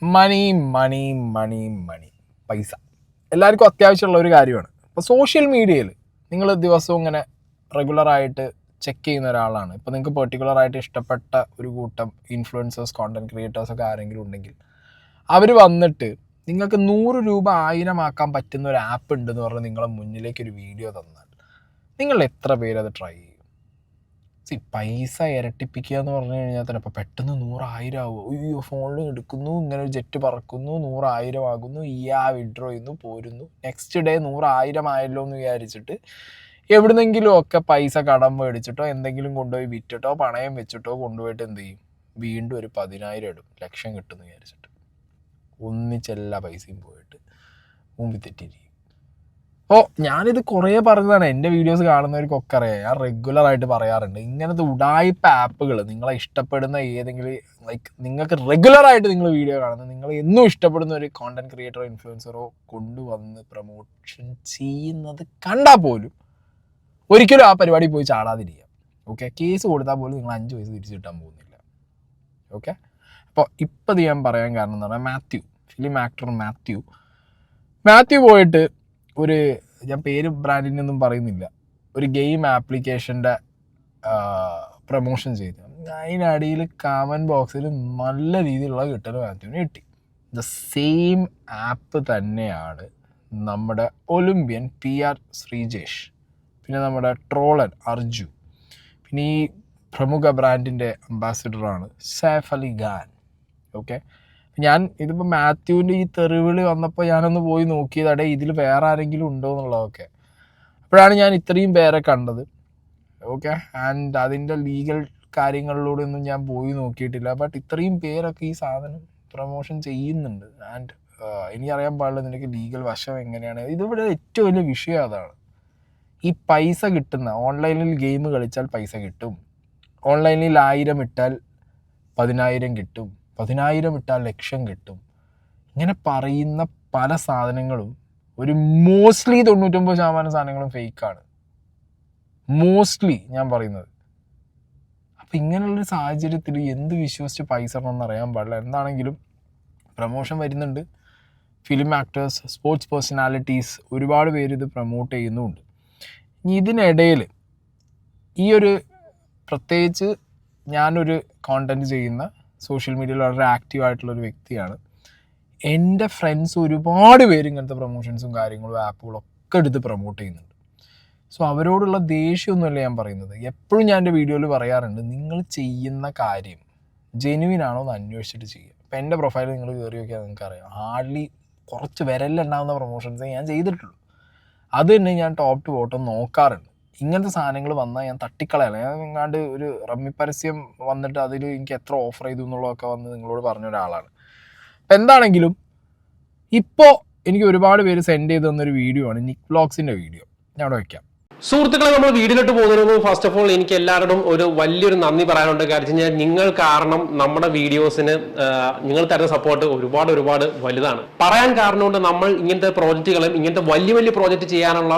മണി മണി മണി മണി പൈസ എല്ലാവർക്കും അത്യാവശ്യമുള്ള ഒരു കാര്യമാണ്. ഇപ്പോൾ സോഷ്യൽ മീഡിയയിൽ നിങ്ങൾ ദിവസവും ഇങ്ങനെ റെഗുലറായിട്ട് ചെക്ക് ചെയ്യുന്ന ഒരാളാണ്. ഇപ്പോൾ നിങ്ങൾക്ക് പെർട്ടിക്കുലറായിട്ട് ഇഷ്ടപ്പെട്ട ഒരു കൂട്ടം ഇൻഫ്ലുവൻസേഴ്സ്, കോണ്ടൻറ്റ് ക്രിയേറ്റേഴ്സൊക്കെ ആരെങ്കിലും ഉണ്ടെങ്കിൽ അവർ വന്നിട്ട് നിങ്ങൾക്ക് 100 രൂപ 1000 ആക്കാൻ പറ്റുന്ന ഒരു ആപ്പ് ഉണ്ടെന്ന് പറഞ്ഞ് നിങ്ങളെ മുന്നിലേക്ക് ഒരു വീഡിയോ തന്നാൽ നിങ്ങൾ എത്ര പേരത് ട്രൈ ചെയ്യും? പൈസ ഇരട്ടിപ്പിക്കുക എന്ന് പറഞ്ഞു കഴിഞ്ഞാൽ തന്നെ ഇപ്പോൾ പെട്ടെന്ന് 100,000 ആവുമോ? അയ്യോ, ഫോണിൽ എടുക്കുന്നു, ഇങ്ങനെ ഒരു ജെറ്റ് പറക്കുന്നു, 100,000 ആകുന്നു, വിഡ്രോ ചെയ്യുന്നു, പോരുന്നു. നെക്സ്റ്റ് ഡേ 100,000 ആയല്ലോ എന്ന് വിചാരിച്ചിട്ട് എവിടുന്നെങ്കിലും ഒക്കെ പൈസ കടം മേടിച്ചിട്ടോ എന്തെങ്കിലും കൊണ്ടുപോയി വിറ്റിട്ടോ പണയം വെച്ചിട്ടോ കൊണ്ടുപോയിട്ട് എന്ത് ചെയ്യും? വീണ്ടും ഒരു 10,000 ഇടും, ലക്ഷം കിട്ടുമെന്ന് വിചാരിച്ചിട്ട്. ഒന്നിച്ചെല്ലാ പൈസയും പോയിട്ട് മുമ്പിൽ തെറ്റിയിരിക്കും. അപ്പോൾ ഞാനിത് കുറേ പറഞ്ഞതാണ്, എൻ്റെ വീഡിയോസ് കാണുന്നവർക്കൊക്കെ അറിയാം. ഞാൻ റെഗുലറായിട്ട് പറയാറുണ്ട്, ഇങ്ങനത്തെ ഉഡായിപ്പ ആപ്പുകൾ നിങ്ങളെ ഇഷ്ടപ്പെടുന്ന ഏതെങ്കിലും നിങ്ങൾക്ക് റെഗുലറായിട്ട് നിങ്ങൾ വീഡിയോ കാണുന്നത് നിങ്ങൾ എന്നും ഇഷ്ടപ്പെടുന്ന ഒരു കോണ്ടന്റ് ക്രിയേറ്ററോ ഇൻഫ്ലുവൻസറോ കൊണ്ടുവന്ന് പ്രൊമോഷൻ ചെയ്യുന്നത് കണ്ടാൽ പോലും ഒരിക്കലും ആ പരിപാടി പോയി ചാടാതിരിക്കുക. ഓക്കെ, കേസ് കൊടുത്താൽ പോലും നിങ്ങൾ 5 പൈസ തിരിച്ചു കിട്ടാൻ പോകുന്നില്ല. ഓക്കെ, അപ്പോൾ ഇപ്പം ഞാൻ പറയാൻ കാരണം എന്ന് പറഞ്ഞാൽ ഫിലിം ആക്ടർ മാത്യു പോയിട്ട് ഒരു, ഞാൻ പേര് ബ്രാൻഡിനൊന്നും പറയുന്നില്ല, ഒരു ഗെയിം ആപ്ലിക്കേഷൻ്റെ പ്രൊമോഷൻ ചെയ്തു. അതിനടിയിൽ കമൻറ്റ് ബോക്സിൽ നല്ല രീതിയിലുള്ള കിട്ടൽ മാത്യുവിന് കിട്ടി. ദ സെയിം ആപ്പ് തന്നെയാണ് നമ്മുടെ ഒളിമ്പ്യൻ PR ശ്രീജേഷ്, പിന്നെ നമ്മുടെ ട്രോളൻ അർജു, പിന്നെ ഈ പ്രമുഖ ബ്രാൻഡിൻ്റെ അംബാസിഡറാണ് സൈഫ് അലി ഖാൻ. ഓക്കെ, ഞാൻ ഇതിപ്പോൾ മാത്യുവിൻ്റെ ഈ തെറിവിളി വന്നപ്പോൾ ഞാനൊന്ന് പോയി നോക്കിയതടെ ഇതിൽ വേറെ ആരെങ്കിലും ഉണ്ടോ എന്നുള്ളതൊക്കെ. അപ്പോഴാണ് ഞാൻ ഇത്രയും പേരെ കണ്ടത്. ഓക്കെ, ആൻഡ് അതിൻ്റെ ലീഗൽ കാര്യങ്ങളിലൂടെ ഒന്നും ഞാൻ പോയി നോക്കിയിട്ടില്ല. ബട്ട് ഇത്രയും പേരൊക്കെ ഈ സാധനം പ്രൊമോഷൻ ചെയ്യുന്നുണ്ട്. ആൻഡ് എനിക്കറിയാൻ പാടില്ല നിനക്ക് ലീഗൽ വശം എങ്ങനെയാണ്. ഇതിവിടെ ഏറ്റവും വലിയ വിഷയം അതാണ്. ഈ പൈസ കിട്ടുന്ന, ഓൺലൈനിൽ ഗെയിം കളിച്ചാൽ പൈസ കിട്ടും, ഓൺലൈനിൽ 1000 ഇട്ടാൽ 10,000 കിട്ടും, 10,000 ഇട്ടാൽ ലക്ഷം കിട്ടും. ഇങ്ങനെ പറയുന്ന പല സാധനങ്ങളും ഒരു മോസ്റ്റ്ലി 99% സാധനങ്ങളും ഫേക്കാണ്. മോസ്റ്റ്ലി ഞാൻ പറയുന്നത്. അപ്പം ഇങ്ങനെയുള്ളൊരു സാഹചര്യത്തിൽ എന്ത് വിശ്വസിച്ച് പൈസ ഇടണമെന്ന് അറിയാൻ പാടില്ല. എന്താണെങ്കിലും പ്രൊമോഷൻ വരുന്നുണ്ട്. ഫിലിം ആക്ടേഴ്സ്, സ്പോർട്സ് പേഴ്സണാലിറ്റീസ് ഒരുപാട് പേര് ഇത് പ്രൊമോട്ട് ചെയ്യുന്നുമുണ്ട്. ഇതിനിടയിൽ ഈ ഒരു, പ്രത്യേകിച്ച് ഞാനൊരു കോണ്ടൻറ്റ് ചെയ്യുന്ന സോഷ്യൽ മീഡിയയിൽ വളരെ ആക്റ്റീവായിട്ടുള്ളൊരു വ്യക്തിയാണ്. എൻ്റെ ഫ്രണ്ട്സ് ഒരുപാട് പേര് ഇങ്ങനത്തെ പ്രൊമോഷൻസും കാര്യങ്ങളും ആപ്പുകളും ഒക്കെ എടുത്ത് പ്രൊമോട്ട് ചെയ്യുന്നുണ്ട്. സോ അവരോടുള്ള ദേഷ്യമൊന്നുമല്ല ഞാൻ പറയുന്നത്. എപ്പോഴും ഞാൻ എൻ്റെ വീഡിയോയിൽ പറയാറുണ്ട്, നിങ്ങൾ ചെയ്യുന്ന കാര്യം ജെനുവിൻ ആണോ എന്ന് അന്വേഷിച്ചിട്ട് ചെയ്യുക. ഇപ്പം എൻ്റെ പ്രൊഫൈൽ നിങ്ങൾ കയറി നോക്കിയാൽ നിങ്ങൾക്ക് അറിയാം, ഹാർഡ്ലി കുറച്ച് വിരലിലുണ്ടാകുന്ന പ്രൊമോഷൻസേ ഞാൻ ചെയ്തിട്ടുള്ളൂ. അത് തന്നെ ഞാൻ ടോപ്പ് ടു ബോട്ടം നോക്കാറുണ്ട്. ഇങ്ങനത്തെ സാധനങ്ങൾ വന്നാൽ ഞാൻ തട്ടിക്കളയല്ല. ഞാൻ നിങ്ങാണ്ട് ഒരു റമ്മി പരസ്യം വന്നിട്ട് അതിൽ എനിക്ക് എത്ര ഓഫർ ചെയ്തു എന്നുള്ളതൊക്കെ വന്ന് നിങ്ങളോട് പറഞ്ഞ ഒരാളാണ്. അപ്പം എന്താണെങ്കിലും ഇപ്പോൾ എനിക്ക് ഒരുപാട് പേര് സെൻഡ് ചെയ്ത് തന്നൊരു വീഡിയോ ആണ് നിക് വ്ലോഗ്സിൻ്റെ വീഡിയോ. ഞാൻ അവിടെ വയ്ക്കാം. സുഹൃത്തുക്കളെ, നമ്മൾ വീഡിയോയിലോട്ട് പോകുന്നതിന് ഫസ്റ്റ് ഓഫ് ഓൾ എനിക്ക് എല്ലാവരോടും ഒരു വലിയൊരു നന്ദി പറയാനുണ്ട്. കാര്യം ഞാൻ നിങ്ങൾ കാരണം നമ്മുടെ വീഡിയോസിന് നിങ്ങൾ തരുന്ന സപ്പോർട്ട് ഒരുപാട് വലുതാണ്. പറയാൻ കാരണമുണ്ട്, നമ്മൾ ഇങ്ങനത്തെ പ്രോജക്റ്റുകളും ഇങ്ങനത്തെ വലിയ പ്രോജക്റ്റ് ചെയ്യാനുള്ള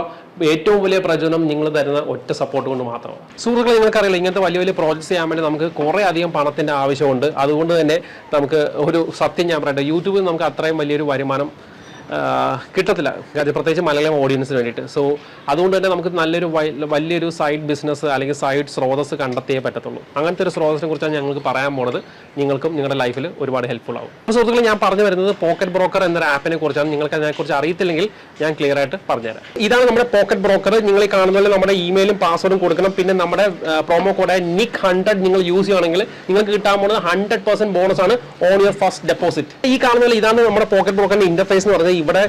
ഏറ്റവും വലിയ പ്രചോദനം നിങ്ങൾ തരുന്ന ഒറ്റ സപ്പോർട്ട് കൊണ്ട് മാത്രമാണ്. സുഹൃത്തുക്കളെ, നിങ്ങൾക്കറിയില്ല, ഇങ്ങനത്തെ വലിയ പ്രോജക്ട്സ് ചെയ്യാൻ വേണ്ടി നമുക്ക് കുറേ അധികം പണത്തിന്റെ ആവശ്യമുണ്ട്. അതുകൊണ്ട് തന്നെ നമുക്ക് ഒരു സത്യം ഞാൻ പറയട്ടെ, യൂട്യൂബിൽ നമുക്ക് അത്രയും വലിയൊരു വരുമാനം കിട്ടത്തില്ല, പ്രത്യേകിച്ച് മലയാളം ഓഡിയൻസിന് വേണ്ടിയിട്ട്. സോ അതുകൊണ്ട് തന്നെ നമുക്ക് വലിയൊരു സൈഡ് ബിസിനസ് അല്ലെങ്കിൽ സൈഡ് സ്രോതസ് കണ്ടെത്തിയേ പറ്റത്തുള്ളൂ. അങ്ങനത്തെ ഒരു സ്രോതസ്സിനെ കുറിച്ചാണ് ഞങ്ങൾക്ക് പറയാൻ പോണത്. നിങ്ങൾക്കും നിങ്ങളുടെ ലൈഫിൽ ഒരുപാട് ഹെൽപ്ഫുൾ ആവും. അപ്പോൾ സുഹൃത്തുക്കളെ, ഞാൻ പറഞ്ഞു വരുന്നത് പോക്കറ്റ് ബ്രോക്കർ എന്നൊരു ആപ്പിനെ കുറിച്ചാണ്. നിങ്ങൾക്ക് അതിനെക്കുറിച്ച് അറിയത്തില്ലെങ്കിൽ ഞാൻ ക്ലിയർ ആയിട്ട് പറഞ്ഞുതരാം. ഇതാണ് നമ്മുടെ പോക്കറ്റ് ബ്രോക്കർ. നിങ്ങൾ ഈ കാണുന്ന പോലെ നമ്മുടെ ഇമെയിലും പാസ്വേഡും കൊടുക്കണം. പിന്നെ നമ്മുടെ പ്രോമോ കോഡായ NIK100 നിങ്ങൾ യൂസ് ചെയ്യുകയാണെങ്കിൽ നിങ്ങൾക്ക് കിട്ടാൻ പോകുന്നത് 100% ബോണസ് ആണ് ഓൺ യുവർ ഫസ്റ്റ് ഡെപ്പോസിറ്റ്. ഈ കാണുന്ന പോലെ ഇതാണ് നമ്മുടെ പോക്കറ്റ് ബ്രോക്കറിന്റെ ഇന്റർഫേസ് എന്ന് പറയുന്നത്. ഇവിടെ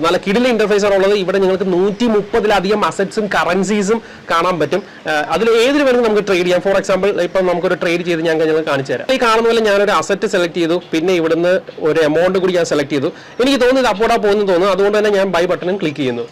നല്ല കിടിലൻ ഇന്റർഫേസ് ആണുള്ളത്. ഇവിടെ നിങ്ങൾക്ക് 130-ലധികം അസറ്റ്സും കറൻസീസും കാണാൻ പറ്റും. അതിൽ ഏതൊരു വേണമെങ്കിൽ നമുക്ക് ട്രേഡ് ചെയ്യാം. ഫോർ എക്സാമ്പിൾ, ഇപ്പം നമുക്കൊരു ട്രേഡ് ചെയ്ത് ഞാൻ കാണിച്ചു തരാം. ഈ കാണുന്ന പോലെ ഞാനൊരു അസറ്റ് സെലക്ട് ചെയ്തു. പിന്നെ ഇവിടുന്ന് ഒരു എമൗണ്ട് കൂടി ഞാൻ സെലക്ട് ചെയ്തു. എനിക്ക് തോന്നുന്നത് അപ്പോഴാ തോന്നുന്നു. അതുകൊണ്ട് തന്നെ ഞാൻ ബൈ ബട്ടണും ക്ലിക്ക് ചെയ്യുന്നു.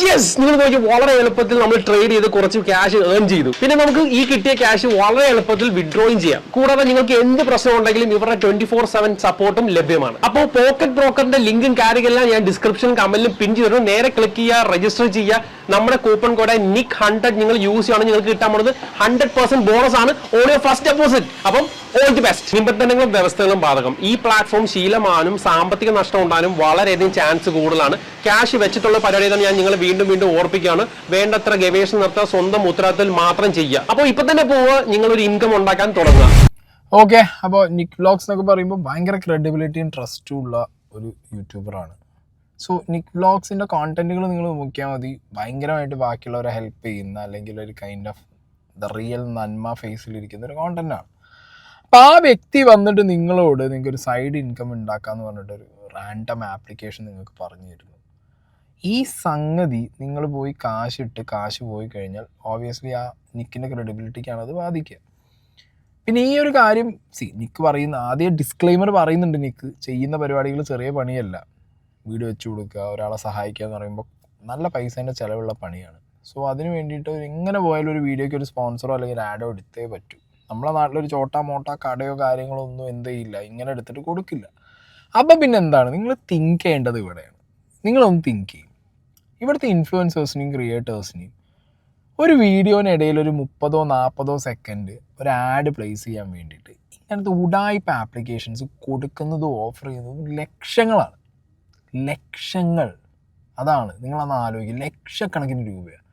യെസ്, നിങ്ങൾ നോക്കി വളരെ എളുപ്പത്തിൽ നമ്മൾ ട്രേഡ് ചെയ്ത് കുറച്ച് ക്യാഷ് ഏൺ ചെയ്തു. പിന്നെ നമുക്ക് ഈ കിട്ടിയ ക്യാഷ് വളരെ എളുപ്പത്തിൽ വിഡ്രോയും ചെയ്യാം. കൂടാതെ നിങ്ങൾക്ക് എന്ത് പ്രശ്നം ഉണ്ടെങ്കിലും ഇവരുടെ 24/7 സപ്പോർട്ടും ലഭ്യമാണ്. അപ്പോൾ പോക്കറ്റ് ബ്രോക്കറിന്റെ ലിങ്കും കാര്യങ്ങളെല്ലാം ഞാൻ ഡിസ്ക്രിപ്ഷൻ കമന്റിലും പിൻ ചെയ്തിട്ടുണ്ട്. നേരെ ക്ലിക്ക് ചെയ്യുക, രജിസ്റ്റർ ചെയ്യുക. നമ്മുടെ കൂപ്പൺ കോഡ് NIK100 നിങ്ങൾ യൂസ് ചെയ്യുകയാണെങ്കിൽ നിങ്ങൾക്ക് കിട്ടാൻ പോകുന്നത് 100% ബോണസ് ആണ് ഓൺ യുവർ ഫസ്റ്റ് ഡെപ്പോസിറ്റ്. അപ്പം ഓൾ ദി ബെസ്റ്റ്. നിബന്ധനകളും വ്യവസ്ഥകളും ബാധകം. ഈ പ്ലാറ്റ്ഫോം ശീലമാനും സാമ്പത്തിക നഷ്ടം ഉണ്ടാകാനും വളരെയധികം ചാൻസ് കൂടുതലാണ്. ക്യാഷ് വെച്ചിട്ടുള്ള പരിപാടി ഞാൻ നിങ്ങളെ വീണ്ടും വീണ്ടും ഓർപ്പിക്കുകയാണ്. വേണ്ടത്ര ഗവേഷണം നടത്തുക, സ്വന്തം ഉത്തരവാദിത്തത്തിൽ മാത്രം ചെയ്യുക. അപ്പോൾ ഇപ്പൊ തന്നെ പോവുക, നിങ്ങളൊരു ഇൻകം ഉണ്ടാക്കാൻ തുടങ്ങുക. ഓക്കെ, അപ്പോൾ നിക് വ്ലോഗ്സ് എന്നൊക്കെ പറയുമ്പോൾ ഭയങ്കര ക്രെഡിബിലിറ്റിയും ട്രസ്റ്റും ഉള്ള ഒരു യൂട്യൂബറാണ്. സോ നിക് വ്ലോഗ്സിൻ്റെ കോണ്ടന്റുകൾ നിങ്ങൾ നോക്കിയാൽ മതി, ഭയങ്കരമായിട്ട് ബാക്കിയുള്ളവരെ ഹെൽപ്പ് ചെയ്യുന്ന അല്ലെങ്കിൽ ഒരു കൈൻഡ് ഓഫ് ദ റിയൽ നന്മ ഫേസിലിരിക്കുന്ന ഒരു കോണ്ടന്റാണ്. അപ്പോൾ ആ വ്യക്തി വന്നിട്ട് നിങ്ങളോട് നിങ്ങൾക്കൊരു സൈഡ് ഇൻകം ഉണ്ടാക്കാമെന്ന് പറഞ്ഞിട്ടൊരു റാൻഡം ആപ്ലിക്കേഷൻ നിങ്ങൾക്ക് പറഞ്ഞു തരുന്നു. ഈ സംഗതി നിങ്ങൾ പോയി കാശ് പോയി കഴിഞ്ഞാൽ ഓബിയസ്ലി ആ നിക്കിൻ്റെ ക്രെഡിബിലിറ്റിക്കാണ് അത് ബാധിക്കുക. പിന്നെ ഈ ഒരു കാര്യം നിക്ക് പറയുന്ന ആദ്യം ഡിസ്ക്ലെയിമർ പറയുന്നുണ്ട്, നിക്ക് ചെയ്യുന്ന പരിപാടികൾ ചെറിയ പണിയല്ല. വീട് വെച്ച് കൊടുക്കുക, ഒരാളെ സഹായിക്കുക എന്ന് പറയുമ്പോൾ നല്ല പൈസേൻ്റെ ചിലവുള്ള പണിയാണ്. സോ അതിന് വേണ്ടിയിട്ട് എങ്ങനെ പോയാലും ഒരു വീഡിയോയ്ക്ക് ഒരു സ്പോൺസറോ അല്ലെങ്കിൽ ആഡോ എടുത്തേ പറ്റൂ. നമ്മളെ നാട്ടിലൊരു ചോട്ടാ മോട്ടാ കടയോ കാര്യങ്ങളോ ഒന്നും എന്ത് ചെയ്യില്ല, ഇങ്ങനെ എടുത്തിട്ട് കൊടുക്കില്ല. അപ്പം പിന്നെ എന്താണ് നിങ്ങൾ തിങ്ക് ചെയ്യേണ്ടത് ഇവിടെയാണ്. നിങ്ങളൊന്ന് തിങ്ക് ചെയ്യും, ഇവിടുത്തെ ഇൻഫ്ലുവൻസേഴ്സിനെയും ക്രിയേറ്റേഴ്സിനെയും ഒരു വീഡിയോനിടയിൽ ഒരു 30-40 സെക്കൻഡ് ഒരു ആഡ് പ്ലേസ് ചെയ്യാൻ വേണ്ടിയിട്ട് ഇങ്ങനത്തെ ഉഡായിപ്പ് ആപ്ലിക്കേഷൻസ് കൊടുക്കുന്നതും ഓഫർ ചെയ്യുന്നതും ലക്ഷങ്ങൾ. അതാണ് നിങ്ങളന്ന് ആലോചിക്കുക, ലക്ഷക്കണക്കിന് രൂപയാണ്.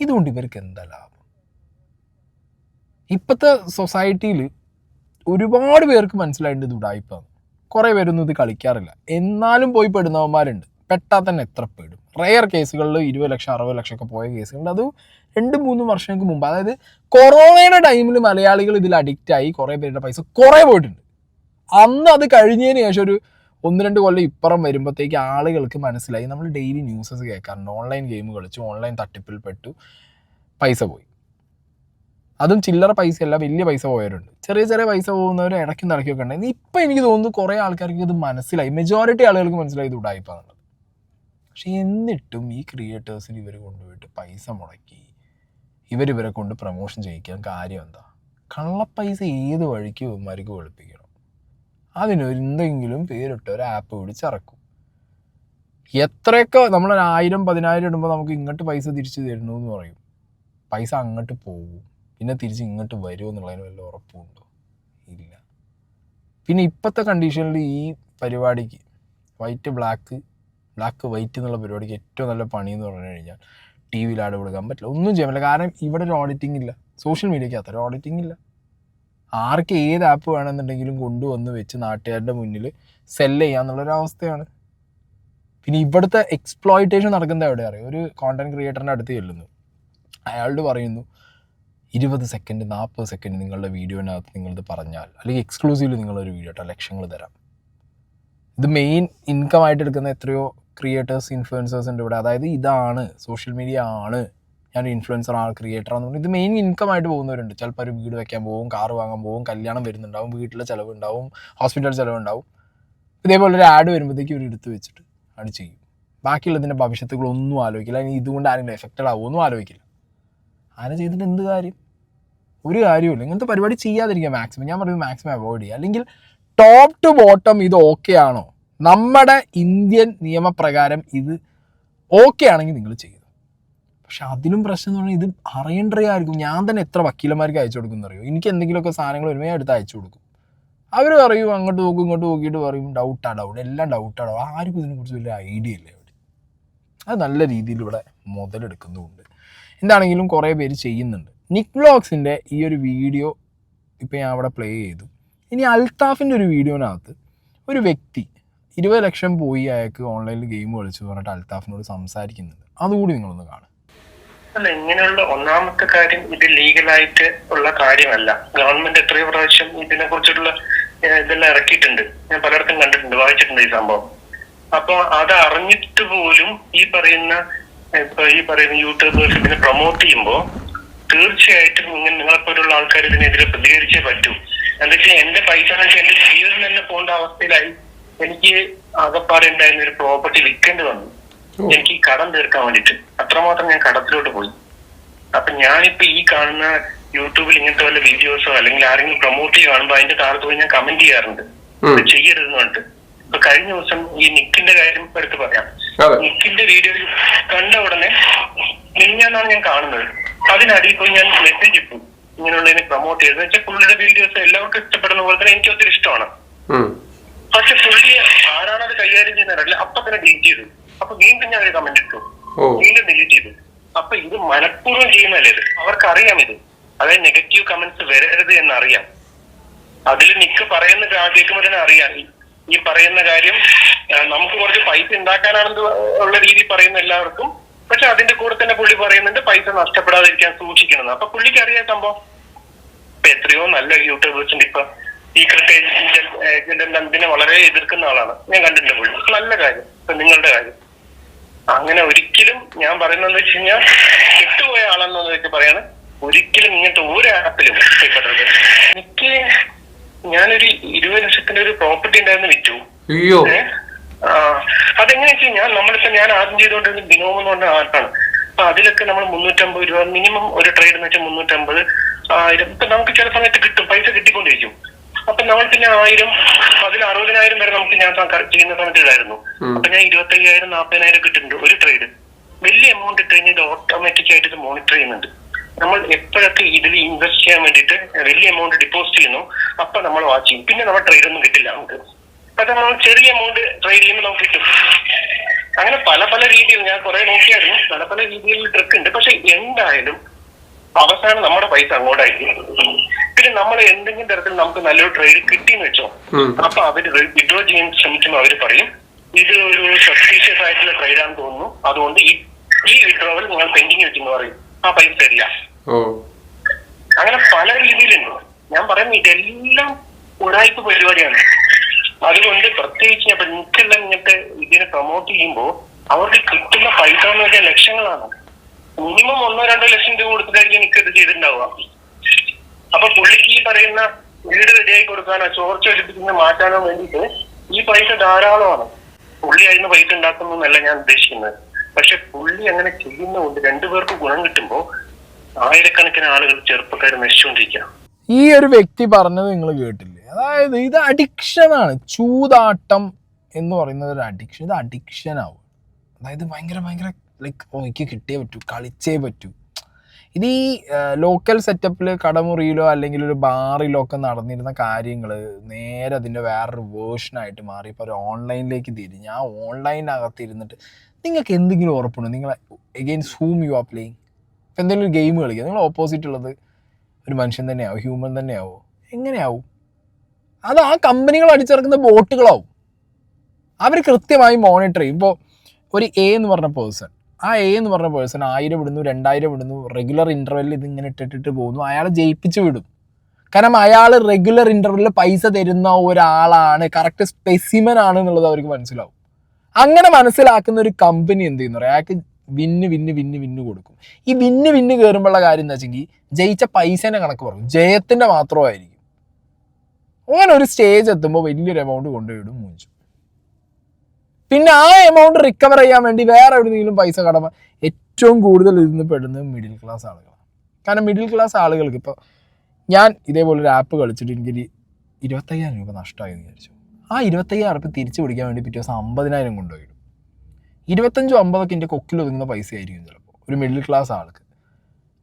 ഇതുകൊണ്ട് ഇവർക്ക് എന്താ ലാഭം? ഇപ്പോഴത്തെ സൊസൈറ്റിയിൽ ഒരുപാട് പേർക്ക് മനസ്സിലായിട്ട് ഇത് ഉഡായിപ്പാണ്. കുറേ പേരൊന്നും ഇത് കളിക്കാറില്ല, എന്നാലും പോയി പെടുന്നവന്മാരുണ്ട്. പെട്ടാൽ തന്നെ എത്ര പെടും? റെയർ കേസുകളിൽ 20 ലക്ഷം 60 ലക്ഷമൊക്കെ പോയ കേസുകളുണ്ട്. അത് 2-3 വർഷങ്ങൾക്ക് മുമ്പ്, അതായത് കൊറോണയുടെ ടൈമിൽ മലയാളികൾ ഇതിൽ അഡിക്റ്റായി കുറേ പേരുടെ പൈസ കുറേ പോയിട്ടുണ്ട്. അന്ന് അത് കഴിഞ്ഞതിന് ശേഷം ഒരു 1-2 കൊല്ലം ഇപ്പുറം വരുമ്പോഴത്തേക്ക് ആളുകൾക്ക് മനസ്സിലായി. നമ്മൾ ഡെയിലി ന്യൂസസ് കേൾക്കാറുണ്ട്, ഓൺലൈൻ ഗെയിം കളിച്ചു, ഓൺലൈൻ തട്ടിപ്പിൽ പെട്ടു, പൈസ പോയി. അതും ചില്ലറ പൈസയല്ല, വലിയ പൈസ പോയവരുണ്ട്. ചെറിയ പൈസ പോകുന്നവർ ഇടയ്ക്കും നടക്കുകയൊക്കെ ഉണ്ടായിരുന്നു. ഇപ്പം എനിക്ക് തോന്നുന്നു കുറേ ആൾക്കാർക്ക് ഇത് മനസ്സിലായി, മെജോറിറ്റി ആളുകൾക്ക് മനസ്സിലായി ഇത് ഉഡായിപ്പാന്നുള്ളത്. പക്ഷെ എന്നിട്ടും ഈ ക്രിയേറ്റേഴ്സിന് ഇവർ കൊണ്ടുപോയിട്ട് പൈസ മുടക്കി ഇവരെ കൊണ്ട് പ്രൊമോഷൻ ചെയ്യിക്കാൻ കാര്യം എന്താ? കള്ളപ്പൈസ ഏത് വഴിക്ക് ഇവന്മാർക്ക് വെളുപ്പിക്കണം. അതിനൊരു എന്തെങ്കിലും പേരിട്ട് ഒരു ആപ്പ് പിടിച്ചിറക്കും. എത്രയൊക്കെ നമ്മളൊരു 1000-10,000 ഇടുമ്പോൾ നമുക്ക് ഇങ്ങോട്ട് പൈസ തിരിച്ചു തരുന്നു എന്ന് പറയും. പൈസ അങ്ങോട്ട് പോകും, പിന്നെ തിരിച്ച് ഇങ്ങോട്ട് വരുമോ എന്നുള്ളതിന് വല്ല ഉറപ്പുണ്ടോ? ഇല്ല. പിന്നെ ഇപ്പോഴത്തെ കണ്ടീഷനിൽ ഈ പരിപാടിക്ക് ബ്ലാക്ക് വൈറ്റ് എന്നുള്ള പരിപാടിക്ക് ഏറ്റവും നല്ല പണി എന്ന് പറഞ്ഞു കഴിഞ്ഞാൽ ടി വിയിൽ ആഡ് കൊടുക്കാൻ പറ്റില്ല, ഒന്നും ചെയ്യാൻ പറ്റില്ല. കാരണം ഇവിടെ ഒരു ഓഡിറ്റിംഗ് ഇല്ല, സോഷ്യൽ മീഡിയയ്ക്ക് അത്ര ഓഡിറ്റിംഗ് ഇല്ല. ആർക്ക് ഏത് ആപ്പ് വേണമെന്നുണ്ടെങ്കിലും കൊണ്ടുവന്ന് വെച്ച് നാട്ടുകാരുടെ മുന്നിൽ സെല്ല് ചെയ്യാന്നുള്ളൊരവസ്ഥയാണ്. പിന്നെ ഇവിടുത്തെ എക്സ്പ്ലോയിറ്റേഷൻ നടക്കുന്നത് എവിടെ അറിയാം? ഒരു കോണ്ടന്റ് ക്രിയേറ്ററിൻ്റെ അടുത്ത് ചെല്ലുന്നു, അയാളോട് പറയുന്നു 20 സെക്കൻഡ് 40 സെക്കൻഡ് നിങ്ങളുടെ വീഡിയോനകത്ത് നിങ്ങളിത് പറഞ്ഞാൽ, അല്ലെങ്കിൽ എക്സ്ക്ലൂസീവ്ലി നിങ്ങളൊരു വീഡിയോ ഇട്ടാൽ ലക്ഷങ്ങൾ തരാം. ഇത് മെയിൻ ഇൻകം ആയിട്ട് എടുക്കുന്ന എത്രയോ ക്രിയേറ്റേഴ്സ് ഇൻഫ്ലുവൻസേഴ്സ് ഉണ്ട് ഇവിടെ. അതായത് ഇതാണ് സോഷ്യൽ മീഡിയ ആണ്, ഞാനൊരു ഇൻഫ്ലുവൻസർ ആണ്, ക്രിയേറ്ററാണെന്ന് പറഞ്ഞാൽ ഇത് മെയിൻ ഇൻകം ആയിട്ട് പോകുന്നവരുണ്ട്. ചിലപ്പോൾ ഒരു വീട് വയ്ക്കാൻ പോകും, കാറ് വാങ്ങാൻ പോകും, കല്യാണം വരുന്നുണ്ടാവും, വീട്ടിലെ ചിലവുണ്ടാവും, ഹോസ്പിറ്റൽ ചിലവുണ്ടാവും. ഇതേപോലെ ഒരു ആഡ് വരുമ്പോഴത്തേക്ക് ഇവർ എടുത്ത് വെച്ചിട്ട് അത് ചെയ്യും. ബാക്കിയുള്ളതിൻ്റെ ഭവിഷ്യത്തുകളൊന്നും ആലോചിക്കില്ല, ഇനി ഇതുകൊണ്ട് ആരെങ്കിലും എഫക്റ്റഡ് ആവുമൊന്നും ആലോചിക്കില്ല. ആരെ ചെയ്തിട്ട് എന്ത് കാര്യം? ഒരു കാര്യമില്ല. ഇങ്ങനത്തെ പരിപാടി ചെയ്യാതിരിക്കുക മാക്സിമം. ഞാൻ പറയുന്നത് മാക്സിമം അവോയ്ഡ് ചെയ്യുക. അല്ലെങ്കിൽ ടോപ്പ് ടു ബോട്ടം ഇത് ഓക്കെ ആണോ, നമ്മുടെ ഇന്ത്യൻ നിയമപ്രകാരം ഇത് ഓക്കെ ആണെങ്കിൽ നിങ്ങൾ ചെയ്തു. പക്ഷെ അതിലും പ്രശ്നം എന്ന് പറഞ്ഞാൽ ഇത് അറിയേണ്ടതായിരിക്കും. ഞാൻ തന്നെ എത്ര വക്കീലന്മാർക്ക് അയച്ചു കൊടുക്കുന്നറിയോ? എനിക്ക് എന്തെങ്കിലുമൊക്കെ സാധനങ്ങൾ വരുമ്പോൾ എടുത്ത് അയച്ചു കൊടുക്കും. അവർ പറയും അങ്ങോട്ട് നോക്കും, ഇങ്ങോട്ട് നോക്കിയിട്ട് പറയും ഡൗട്ട്, എല്ലാം ഡൗട്ടാണോ. ആർക്കും ഇതിനെക്കുറിച്ച് വലിയ ഐഡിയ ഇല്ല ഇവിടെ. അത് നല്ല രീതിയിൽ ഇവിടെ മുതലെടുക്കുന്നുമുണ്ട്. എന്താണെങ്കിലും കുറേ പേര് ചെയ്യുന്നുണ്ട്. നിക് വ്ലോഗ്സിൻ്റെ ഈ ഒരു വീഡിയോ ഇപ്പോൾ ഞാൻ അവിടെ പ്ലേ ചെയ്തു. ഇനി അൽത്താഫിൻ്റെ ഒരു വീഡിയോനകത്ത് ഒരു വ്യക്തി 20 ലക്ഷം പോയി അയാൾക്ക് ഓൺലൈനിൽ ഗെയിം കളിച്ചു പറഞ്ഞിട്ട് അൽത്താഫിനോട് സംസാരിക്കുന്നുണ്ട്. അതുകൂടി നിങ്ങളൊന്ന് കാണും. അല്ല, ഇങ്ങനെയുള്ള ഒന്നാമത്തെ കാര്യം ഇത് ലീഗലായിട്ട് ഉള്ള കാര്യമല്ല. ഗവൺമെന്റ് എത്രയോ പ്രാവശ്യം ഇതിനെ കുറിച്ചുള്ള ഇതെല്ലാം ഇറക്കിയിട്ടുണ്ട്. ഞാൻ പലയിടത്തും കണ്ടിട്ടുണ്ട്, വായിച്ചിട്ടുണ്ട് ഈ സംഭവം. അപ്പൊ അത് അറിഞ്ഞിട്ട് പോലും ഈ പറയുന്ന യൂട്യൂബേഴ്സ് ഇതിനെ പ്രൊമോട്ട് ചെയ്യുമ്പോൾ തീർച്ചയായിട്ടും ഇങ്ങനെ നിങ്ങളെപ്പോലുള്ള ആൾക്കാർ ഇതിനെതിരെ പ്രതികരിച്ചേ പറ്റൂ. എന്താ വെച്ചാൽ എന്റെ പൈസ എന്റെ ജീവിതം തന്നെ പോകേണ്ട അവസ്ഥയിലായി. എനിക്ക് ആകപ്പാടെ ഉണ്ടായിരുന്ന ഒരു പ്രോപ്പർട്ടി വിൽക്കേണ്ടി വന്നു, എനിക്ക് ഈ കടം തീർക്കാൻ വേണ്ടിട്ട്. അത്രമാത്രം ഞാൻ കടത്തിലോട്ട് പോയി. അപ്പൊ ഞാനിപ്പോ ഈ കാണുന്ന യൂട്യൂബിൽ ഇങ്ങനത്തെ വല്ല വീഡിയോസോ അല്ലെങ്കിൽ ആരെങ്കിലും പ്രൊമോട്ട് കാണുമ്പോൾ അതിന്റെ താഴത്ത് പോയി ഞാൻ കമന്റ് ചെയ്യാറുണ്ട്, ചെയ്യരുതെന്ന് പറഞ്ഞിട്ട്. ഇപ്പൊ കഴിഞ്ഞ ദിവസം ഈ നിക്കിന്റെ കാര്യം എടുത്ത് പറയാം. നിക്കിന്റെ വീഡിയോ കണ്ട ഉടനെ മിനിഞ്ഞാന്നാണ് ഞാൻ കാണുന്നത്. അതിനടിയിൽ പോയി ഞാൻ മെസ്സേജ് ഇട്ടു, ഇങ്ങനെയുള്ളതിനെ പ്രൊമോട്ട് ചെയ്തത് വെച്ചാൽ പുള്ളിയുടെ വീഡിയോസ് എല്ലാവർക്കും ഇഷ്ടപ്പെടുന്ന പോലെ തന്നെ എനിക്ക് ഒത്തിരി ഇഷ്ടമാണ്. പക്ഷെ പുള്ളി ആരാണത് കൈകാര്യം ചെയ്യുന്നതല്ല, അപ്പൊ തന്നെ ഡിലീറ്റ് ചെയ്തു. അപ്പൊ വീണ്ടും ഞാൻ ഒരു കമന്റ് ഇട്ടു, വീണ്ടും ഡിലീറ്റ് ചെയ്തു. അപ്പൊ ഇത് മനഃപൂർവ്വം ചെയ്യുന്നല്ലേ ഇത്, അവർക്കറിയാം ഇത്. അതായത് നെഗറ്റീവ് കമന്റ്സ് വരരുത് എന്നറിയാം. അതിൽ നിക്ക് പറയുന്ന കേൾക്കുമ്പോൾ തന്നെ അറിയാം ഈ പറയുന്ന കാര്യം നമുക്ക് കുറച്ച് പൈസ ഉണ്ടാക്കാനാണെന്ന് ഉള്ള രീതിയിൽ പറയുന്ന എല്ലാവർക്കും. പക്ഷെ അതിന്റെ കൂടെ തന്നെ പുള്ളി പറയുന്നുണ്ട് പൈസ നഷ്ടപ്പെടാതിരിക്കാൻ സൂക്ഷിക്കണം. അപ്പൊ പുള്ളിക്ക് അറിയാം സംഭവം. ഇപ്പൊ എത്രയോ നല്ല യൂട്യൂബേഴ്സിന്റെ ഇപ്പൊ സീക്രട്ട് ഏജന്റ് അതിനെ വളരെ എതിർക്കുന്ന ആളാണ് ഞാൻ കണ്ടിട്ടുണ്ട്. പുള്ളി നല്ല കാര്യം. ഇപ്പൊ നിങ്ങളുടെ കാര്യം അങ്ങനെ ഒരിക്കലും ഞാൻ പറയുന്നതെന്ന് വെച്ച് കഴിഞ്ഞാൽ കെട്ടുപോയ ആളെന്നു വെച്ച് പറയാണ്, ഒരിക്കലും ഇങ്ങനത്തെ ഒരു ആപ്പിലും ചെയ്യപ്പെട്ടത്. എനിക്ക് ഞാനൊരു 20 ലക്ഷത്തിന്റെ ഒരു പ്രോപ്പർട്ടി ഉണ്ടായിരുന്നു, വിറ്റു. അതെങ്ങനെ വെച്ച് കഴിഞ്ഞാൽ നമ്മളിപ്പോ ഞാൻ ആദ്യം ചെയ്തുകൊണ്ടിരുന്ന ബിനോം എന്ന് പറഞ്ഞ ആപ്പാണ്. അപ്പൊ അതിലൊക്കെ നമ്മൾ 350 രൂപ മിനിമം ഒരു ട്രേഡ് എന്ന് വെച്ചാൽ 350, 1000 ഇപ്പൊ നമുക്ക് ചില സമയത്ത് കിട്ടും, പൈസ കിട്ടിക്കൊണ്ടിരിക്കും. അപ്പൊ നമ്മൾ പിന്നെ 1000 അതിൽ 60,000 വരെ നമുക്ക് ഞാൻ ചെയ്യുന്ന സമയത്ത് ഇതായിരുന്നു. അപ്പൊ ഞാൻ 25,000 40,000 കിട്ടുന്നുണ്ട് ഒരു ട്രേഡ്. വലിയ എമൗണ്ട് ഇട്ട് കഴിഞ്ഞാൽ ഇത് ഓട്ടോമാറ്റിക് ആയിട്ട് ഇത് മോണിറ്റർ ചെയ്യുന്നുണ്ട്. നമ്മൾ എപ്പോഴൊക്കെ ഇതിൽ ഇൻവെസ്റ്റ് ചെയ്യാൻ വേണ്ടിയിട്ട് വലിയ എമൗണ്ട് ഡിപ്പോസിറ്റ് ചെയ്യുന്നു അപ്പൊ നമ്മൾ വാച്ച് ചെയ്യും. പിന്നെ നമ്മൾ ട്രേഡ് ഒന്നും കിട്ടില്ല നമുക്ക്. പക്ഷെ നമ്മൾ ചെറിയ എമൗണ്ട് ട്രേഡ് ചെയ്യുമ്പോൾ നമുക്ക് കിട്ടും. അങ്ങനെ പല പല രീതിയിൽ ഞാൻ കുറെ നോക്കിയായിരുന്നു, പല പല രീതിയിൽ ട്രിക്ക് ഉണ്ട്. പക്ഷെ എന്തായാലും അവസാനം നമ്മുടെ പൈസ അങ്ങോട്ടായിരിക്കും. പിന്നെ നമ്മൾ എന്തെങ്കിലും തരത്തിൽ നമുക്ക് നല്ലൊരു ട്രേഡ് കിട്ടിയെന്ന് വെച്ചോ, അപ്പൊ അവര് വിഡ്രോ ചെയ്യാൻ ശ്രമിക്കുമ്പോൾ അവര് പറയും ഇത് ഒരു സസ്പീഷ്യസ് ആയിട്ടുള്ള ട്രേഡാണെന്ന് തോന്നുന്നു, അതുകൊണ്ട് ഈ വിഡ്രോവൽ നിങ്ങൾ പെൻഡിങ് വെച്ചെന്ന് പറയും. ആ പൈസ തരില്ല. അങ്ങനെ പല രീതിയിലുണ്ട്. ഞാൻ പറയുന്നത് ഇതെല്ലാം ഉടായ്പ പരിപാടിയാണ്. അതുകൊണ്ട് പ്രത്യേകിച്ച് അപ്പൊ നിങ്ങൾക്കെല്ലാം ഇങ്ങനത്തെ ഇതിനെ പ്രൊമോട്ട് ചെയ്യുമ്പോൾ അവർക്ക് കിട്ടുന്ന പൈസ എന്ന് പറഞ്ഞാൽ ലക്ഷങ്ങളാണ്. മിനിമം 1-2 ലക്ഷം രൂപ കൊടുത്തിട്ടായിരിക്കും എനിക്കത് ചെയ്തിട്ടുണ്ടാവുക. അപ്പൊ പുള്ളിക്ക് ഈ പറയുന്ന വീട് റെഡിയായി കൊടുക്കാനോ ചോർച്ച ഒലിപ്പിക്കുന്ന മാറ്റാനോ വേണ്ടിയിട്ട് ഈ പൈസ ധാരാളമാണ്. പുള്ളി അതിന് പൈസ ഉണ്ടാക്കുന്നല്ല ഞാൻ ഉദ്ദേശിക്കുന്നത്. പക്ഷെ പുള്ളി അങ്ങനെ ചെയ്യുന്നതുകൊണ്ട് രണ്ടുപേർക്ക് ഗുണം കിട്ടുമ്പോൾ ആയിരക്കണക്കിന് ആളുകൾ ചെറുപ്പക്കാർ നശിച്ചുകൊണ്ടിരിക്കുക. ഈ ഒരു വ്യക്തി പറഞ്ഞത് നിങ്ങൾ കേട്ടില്ലേ? അതായത് ഇത് അഡിക്ഷനാണ്. ചൂതാട്ടം എന്ന് പറയുന്നത് ഒരു അഡിക്ഷൻ. ഇത് അഡിക്ഷൻ ആവും. അതായത് ഭയങ്കര ലൈക്ക് എനിക്ക് കിട്ടിയേ പറ്റൂ, കളിച്ചേ പറ്റൂ. ഇത് ഈ ലോക്കൽ സെറ്റപ്പിൽ കടമുറിയിലോ അല്ലെങ്കിൽ ഒരു ബാറിലോ ഒക്കെ നടന്നിരുന്ന കാര്യങ്ങൾ നേരെ അതിൻ്റെ വേറൊരു വേർഷനായിട്ട് മാറി ഇപ്പോൾ ഒരു ഓൺലൈനിലേക്ക് തിരിഞ്ഞ് ആ ഓൺലൈനകത്ത് ഇരുന്നിട്ട് നിങ്ങൾക്ക് എന്തെങ്കിലും ഉറപ്പുണ്ടോ നിങ്ങൾ against whom you are playing? ഇപ്പം എന്തെങ്കിലും ഒരു ഗെയിം കളിക്കുക, നിങ്ങൾ ഓപ്പോസിറ്റ് ഉള്ളത് ഒരു മനുഷ്യൻ തന്നെയാവും, ഹ്യൂമൻ തന്നെയാവും. എങ്ങനെയാവും? അത് ആ കമ്പനികൾ അടിച്ചിറക്കുന്ന ബോട്ടുകളാവും. അവർ കൃത്യമായി മോണിറ്റർ ചെയ്യും. ഇപ്പോൾ ഒരു എ എന്ന് പറഞ്ഞ പേഴ്സൺ, ആ എ എന്ന് പറഞ്ഞ പേഴ്സൺ 1000 വിടുന്നു, 2000 വിടുന്നു, റെഗുലർ ഇൻ്റർവെല്ലിൽ ഇതിങ്ങനെ ഇട്ടിട്ട് പോകുന്നു, അയാളെ ജയിപ്പിച്ച് വിടും. കാരണം അയാൾ റെഗുലർ ഇൻ്റർവെല്ലിൽ പൈസ തരുന്ന ഒരാളാണ്, കറക്റ്റ് സ്പെസിമൻ ആണ് എന്നുള്ളത് അവർക്ക് മനസ്സിലാവും. അങ്ങനെ മനസ്സിലാക്കുന്ന ഒരു കമ്പനി എന്ത് ചെയ്യുന്നു പറയാം, അയാൾക്ക് വിന്ന് കൊടുക്കും. ഈ വിന്ന് കയറുമ്പോഴുള്ള കാര്യം എന്താ വെച്ചെങ്കിൽ ജയിച്ച പൈസേൻ്റെ കണക്ക് പറയും, ജയത്തിൻ്റെ മാത്രമായിരിക്കും. അങ്ങനെ ഒരു സ്റ്റേജ് എത്തുമ്പോൾ വലിയൊരു എമൗണ്ട് കൊണ്ടുപോയിടും മൂഞ്ചും. പിന്നെ ആ എമൗണ്ട് റിക്കവർ ചെയ്യാൻ വേണ്ടി വേറെ എവിടെയെങ്കിലും പൈസ കടമ ഏറ്റവും കൂടുതൽ ഇതിന് പെടുന്നത് മിഡിൽ ക്ലാസ് ആളുകളാണ്. കാരണം മിഡിൽ ക്ലാസ് ആളുകൾക്ക് ഇപ്പോൾ ഞാൻ ഇതേപോലൊരു ആപ്പ് കളിച്ചിട്ട് എനിക്കൊരു 25,000 രൂപ നഷ്ടമായെന്ന് വിചാരിച്ചു. ആ 25,000 രൂപ തിരിച്ചു പിടിക്കാൻ വേണ്ടി പിറ്റേ ദിവസം 50,000 കൊണ്ടുപോയിടും. 25-50 എൻ്റെ കൊക്കിൽ ഒതുങ്ങുന്ന പൈസ ആയിരിക്കും ചിലപ്പോൾ ഒരു മിഡിൽ ക്ലാസ് ആൾക്ക്.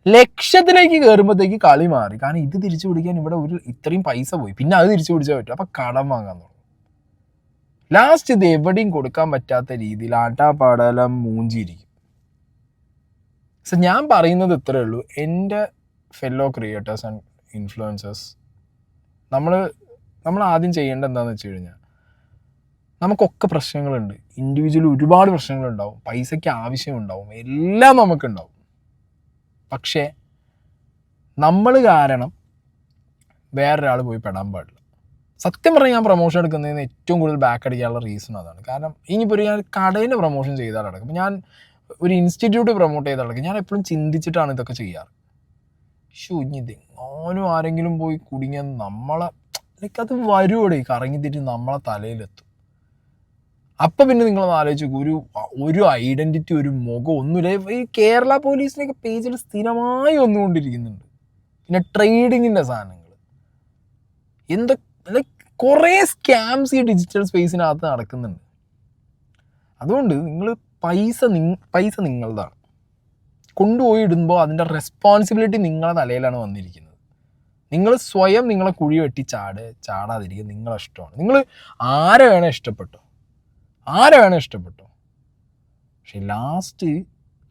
ലക്ഷത്തിലേക്ക് കയറുമ്പോഴത്തേക്ക് കളി മാറി. കാരണം ഇത് തിരിച്ചു പിടിക്കാൻ ഇവിടെ ഇത്രയും പൈസ പോയി, പിന്നെ അത് തിരിച്ചു പിടിച്ചാൽ പറ്റും. അപ്പം കടം വാങ്ങാൻ തുടങ്ങും. ലാസ്റ്റ് ഇത് എവിടെയും കൊടുക്കാൻ പറ്റാത്ത രീതിയിൽ ആട്ടാപ്പാടലം മൂഞ്ചിയിരിക്കും. സോ ഞാൻ പറയുന്നത് ഇത്രയേ ഉള്ളൂ. എൻ്റെ ഫെല്ലോ ക്രിയേറ്റേഴ്സ് ആൻഡ് ഇൻഫ്ലുവൻസേഴ്സ്, നമ്മൾ ആദ്യം ചെയ്യേണ്ടത് എന്താണെന്ന് വെച്ച് കഴിഞ്ഞാൽ, നമുക്കൊക്കെ പ്രശ്നങ്ങളുണ്ട്, ഇൻഡിവിജ്വലി ഒരുപാട് പ്രശ്നങ്ങളുണ്ടാവും, പൈസയ്ക്ക് ആവശ്യമുണ്ടാവും, എല്ലാം നമുക്കുണ്ടാവും. പക്ഷേ നമ്മൾ കാരണം വേറൊരാൾ പോയി പെടാൻ പാടില്ല. സത്യം പറഞ്ഞാൽ ഞാൻ പ്രൊമോഷൻ എടുക്കുന്നതിന് ഏറ്റവും കൂടുതൽ ബാക്ക് അടിക്കാനുള്ള റീസൺ അതാണ്. കാരണം ഇനിയിപ്പോൾ ഞാൻ കടേൻ്റെ പ്രൊമോഷൻ ചെയ്താലടക്കം, ഇപ്പോൾ ഞാൻ ഒരു ഇൻസ്റ്റിറ്റ്യൂട്ട് പ്രൊമോട്ട് ചെയ്താലടക്കം ഞാൻ എപ്പോഴും ചിന്തിച്ചിട്ടാണ് ഇതൊക്കെ ചെയ്യാറ്. ഇനി ഇതെങ്ങാനും ആരെങ്കിലും പോയി കുടുങ്ങിയാൽ നമ്മളെ ലൈക്ക് അത് വരുവോടെ കറങ്ങിത്തിട്ട് നമ്മളെ തലയിലെത്തും. അപ്പം പിന്നെ നിങ്ങളൊന്ന് ആലോചിച്ച് ഒരു ഐഡൻറ്റിറ്റി, ഒരു മുഖം ഒന്നുമില്ല. ഈ കേരള പോലീസിൻ്റെയൊക്കെ പേജിൽ സ്ഥിരമായി വന്നുകൊണ്ടിരിക്കുന്നുണ്ട്. പിന്നെ ട്രേഡിങ്ങിൻ്റെ സാധനങ്ങൾ ലൈക്ക് കുറേ സ്കാംസ് ഈ ഡിജിറ്റൽ സ്പേസിനകത്ത് നടക്കുന്നുണ്ട്. അതുകൊണ്ട് നിങ്ങൾ പൈസ നിങ്ങളുടെതാണ്. കൊണ്ടുപോയി ഇടുമ്പോൾ അതിൻ്റെ റെസ്പോൺസിബിലിറ്റി നിങ്ങളുടെ തലയിലാണ് വന്നിരിക്കുന്നത്. നിങ്ങൾ സ്വയം നിങ്ങളെ കുഴി വെട്ടി ചാടാതിരിക്കുക നിങ്ങളെ ഇഷ്ടമാണ്. നിങ്ങൾ ആരെ വേണേൽ ഇഷ്ടപ്പെട്ടോ, പക്ഷെ ലാസ്റ്റ്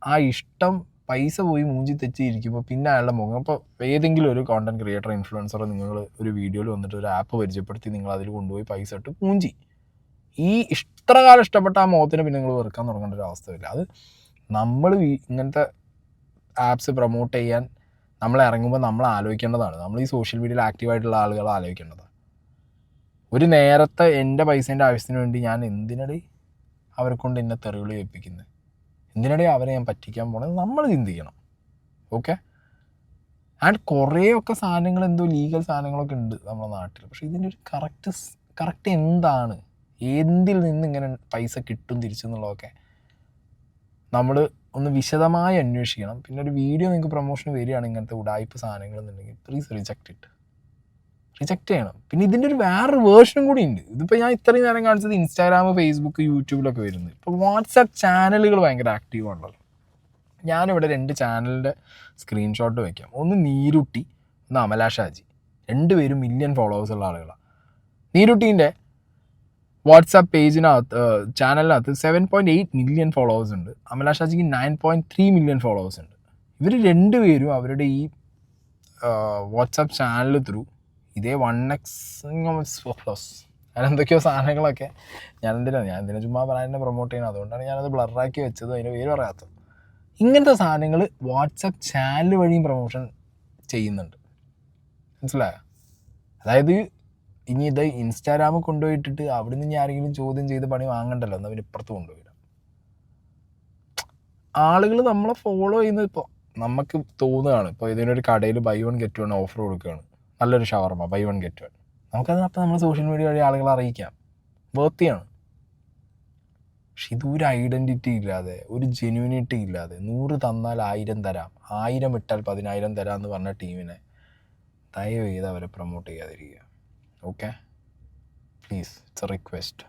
ആ ഇഷ്ടം പൈസ പോയി മൂഞ്ചി തെറ്റിയിരിക്കുമ്പോൾ പിന്നെ അയാളുടെ മുഖം. അപ്പോൾ ഏതെങ്കിലും ഒരു കോണ്ടന്റ് ക്രിയേറ്റർ ഇൻഫ്ലുവൻസറോ നിങ്ങൾ ഒരു വീഡിയോയിൽ വന്നിട്ട് ഒരു ആപ്പ് പരിചയപ്പെടുത്തി നിങ്ങൾ അതിൽ കൊണ്ടുപോയി പൈസ ഇട്ട് മൂഞ്ചി, ഈ ഇത്ര കാലം ഇഷ്ടപ്പെട്ട ആ മുഖത്തിന് പിന്നെ നിങ്ങൾ വെറുക്കാൻ തുടങ്ങേണ്ട ഒരു അവസ്ഥയില്ല. അത് നമ്മൾ ഇങ്ങനത്തെ ആപ്സ് പ്രൊമോട്ട് ചെയ്യാൻ നമ്മൾ ഇറങ്ങുമ്പോൾ നമ്മൾ ആലോചിക്കേണ്ടതാണ്. നമ്മൾ ഈ സോഷ്യൽ മീഡിയയിൽ ആക്റ്റീവായിട്ടുള്ള ആളുകൾ ആലോചിക്കേണ്ടതാണ്. ഒരു നേരത്തെ എൻ്റെ പൈസേൻ്റെ ആവശ്യത്തിന് വേണ്ടി ഞാൻ എന്തിനടി അവരെ കൊണ്ട് എന്നെ തെറിവിളി കേൾപ്പിക്കുന്നത്, എന്തിനടി അവരെ ഞാൻ പറ്റിക്കാൻ പോണത് നമ്മൾ ചിന്തിക്കണം. ഓക്കെ, ആൻഡ് കുറേയൊക്കെ സാധനങ്ങൾ എന്തോ ലീഗൽ സാധനങ്ങളൊക്കെ ഉണ്ട് നമ്മുടെ നാട്ടിൽ. പക്ഷേ ഇതിൻ്റെ ഒരു കറക്റ്റ് എന്താണ്, എന്തിൽ നിന്ന് ഇങ്ങനെ പൈസ കിട്ടും തിരിച്ചെന്നുള്ളതൊക്കെ നമ്മൾ ഒന്ന് വിശദമായി അന്വേഷിക്കണം. പിന്നെ ഒരു വീഡിയോ നിങ്ങൾക്ക് പ്രൊമോഷന് വരികയാണ് ഇങ്ങനത്തെ ഉടായ്പ സാധനങ്ങൾ എന്നുണ്ടെങ്കിൽ പ്ലീസ് റിജക്റ്റ് ചെയ്യണം. പിന്നെ ഇതിൻ്റെ ഒരു വേറൊരു വേർഷനും കൂടി ഉണ്ട്. ഇതിപ്പോൾ ഞാൻ ഇത്രയും നേരം കാണിച്ചത് ഇൻസ്റ്റാഗ്രാം, ഫേസ്ബുക്ക്, യൂട്യൂബിലൊക്കെ വരുന്നത്. ഇപ്പോൾ വാട്സാപ്പ് ചാനലുകൾ ഭയങ്കര ആക്റ്റീവാണല്ലോ. ഞാനിവിടെ 2 ചാനലിൻ്റെ സ്ക്രീൻഷോട്ട് വയ്ക്കാം. ഒന്ന് നീരുട്ടി, ഒന്ന് അമല ഷാജി. 2 പേരും മില്യൺ ഫോളോവേഴ്സ് ഉള്ള ആളുകളാണ്. നീരുട്ടീൻ്റെ വാട്സാപ്പ് പേജിനകത്ത് ചാനലിനകത്ത് 7.8 മില്യൺ ഫോളോവേഴ്സ് ഉണ്ട്. അമല ഷാജിക്ക് 9.3 മില്യൺ ഫോളോവേഴ്സ് ഉണ്ട്. ഇവർ 2 പേരും അവരുടെ ഈ വാട്സാപ്പ് ചാനൽ ത്രൂ ഇതേ 1x പ്ലസ് അതിനെന്തൊക്കെയോ സാധനങ്ങളൊക്കെ ഞാൻ എന്തിനാ ചുമ്മാ പറയാൻ പ്രൊമോട്ട് ചെയ്യണം. അതുകൊണ്ടാണ് ഞാനത് ബ്ലറാക്കി വെച്ചത്, അതിൻ്റെ പേര് പറയാത്തത്. ഇങ്ങനത്തെ സാധനങ്ങൾ വാട്സാപ്പ് ചാനൽ വഴിയും പ്രൊമോഷൻ ചെയ്യുന്നുണ്ട്, മനസ്സിലായോ? അതായത് ഇനി ഇത് ഇൻസ്റ്റാഗ്രാമിൽ കൊണ്ടുപോയിട്ടിട്ട് അവിടെ നിന്ന് ആരെങ്കിലും ചോദ്യം ചെയ്ത് പണി വാങ്ങണ്ടല്ലോ, എന്നാൽ പിന്നെ ഇപ്പുറത്ത് കൊണ്ടുപോയില്ല. ആളുകൾ നമ്മളെ ഫോളോ ചെയ്യുന്നത് ഇപ്പോൾ നമുക്ക് തോന്നുകയാണ്. ഇപ്പോൾ ഇതിനൊരു കടയിൽ buy 1 get 1 ഓഫർ കൊടുക്കുകയാണ്, നല്ലൊരു ഷവർമ buy 1 get 1. നമുക്കത് അപ്പോൾ നമ്മൾ സോഷ്യൽ മീഡിയ വഴി ആളുകളെ അറിയിക്കാം, വേർത്തിയാണ്. പക്ഷെ ഇതൊരു ഐഡൻറ്റിറ്റി ഇല്ലാതെ, ഒരു ജെന്യൂനിറ്റി ഇല്ലാതെ 100 തന്നാൽ 1000 തരാം, 1000 ഇട്ടാൽ 10,000 തരാം എന്ന് പറഞ്ഞ ടീമിനെ ദയവ് ചെയ്ത് അവരെ പ്രൊമോട്ട് ചെയ്യാതിരിക്കുക. Okay, please, it's A request.